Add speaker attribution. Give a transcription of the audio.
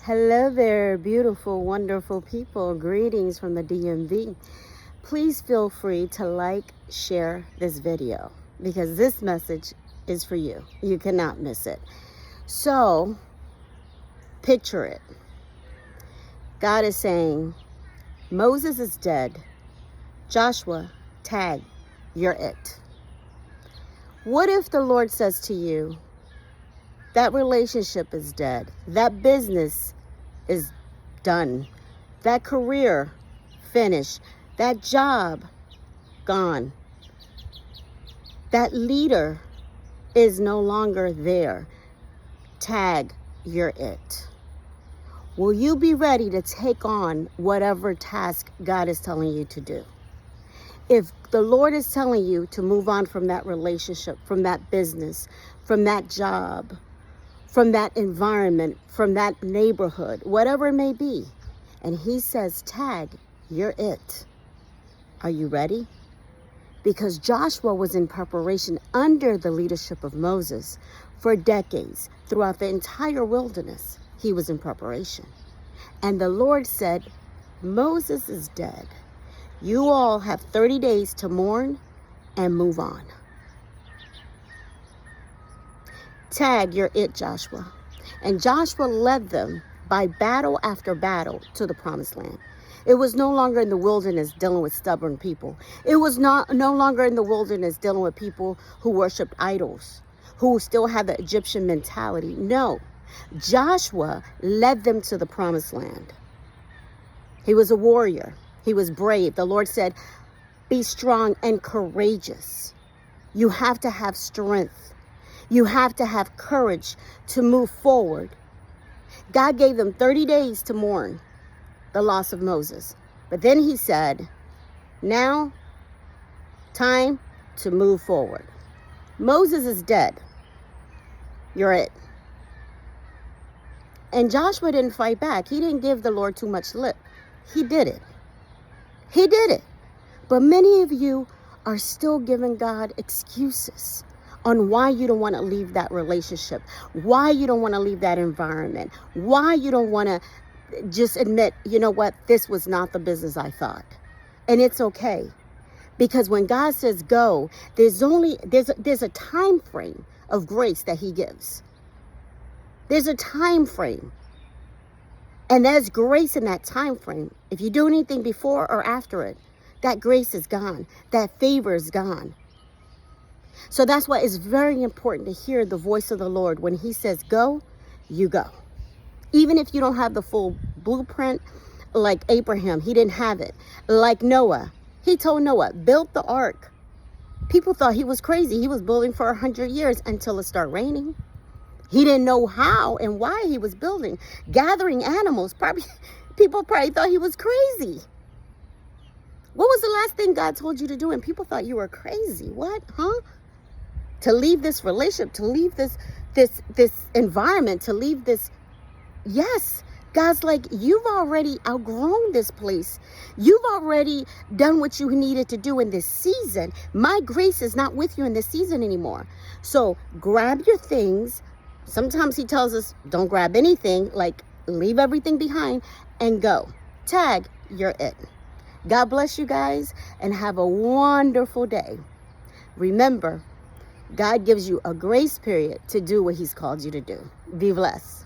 Speaker 1: Hello there, beautiful, wonderful people. Greetings from the DMV. Please feel free to like, share this video because this message is for you. You cannot miss it. So, picture it. God is saying, Moses is dead. Joshua, tag, you're it. What if the Lord says to you, that relationship is dead. That business is done. That career finished. That job gone. That leader is no longer there. Tag, you're it. Will you be ready to take on whatever task God is telling you to do? If the Lord is telling you to move on from that relationship, from that business, from that job, from that environment, from that neighborhood, whatever it may be, and he says, tag, you're it. Are you ready? Because Joshua was in preparation under the leadership of Moses for decades. Throughout the entire wilderness, he was in preparation. And the Lord said, Moses is dead. You all have 30 days to mourn and move on. Tag, you're it, Joshua. And Joshua led them by battle after battle to the promised land. It was no longer in the wilderness dealing with stubborn people. It was no longer in the wilderness dealing with people who worshiped idols, who still had the Egyptian mentality. No, Joshua led them to the promised land. He was a warrior. He was brave. The Lord said, be strong and courageous. You have to have strength. You have to have courage to move forward. God gave them 30 days to mourn the loss of Moses. But then he said, now, time to move forward. Moses is dead. You're it. And Joshua didn't fight back. He didn't give the Lord too much lip. He did it. He did it. But many of you are still giving God excuses on why you don't want to leave that relationship, why you don't want to leave that environment, why you don't want to just admit, you know what, this was not the business I thought. And it's okay. Because when God says go, there's a time frame of grace that he gives. There's a time frame. And there's grace in that time frame. If you do anything before or after it, that grace is gone. That favor is gone. So that's why it's very important to hear the voice of the Lord. When he says go, you go. Even if you don't have the full blueprint, like Abraham, he didn't have it. Like Noah, he told Noah, build the ark. People thought he was crazy. He was building for 100 years until it started raining. He didn't know how and why he was building. Gathering animals, people probably thought he was crazy. What was the last thing God told you to do? And people thought you were crazy. What? Huh? To leave this relationship, to leave this environment, to leave this. Yes, God's like, you've already outgrown this place. You've already done what you needed to do in this season. My grace is not with you in this season anymore. So grab your things. Sometimes he tells us, don't grab anything, like leave everything behind and go. Tag, you're it. God bless you guys and have a wonderful day. Remember, God gives you a grace period to do what he's called you to do. Be blessed.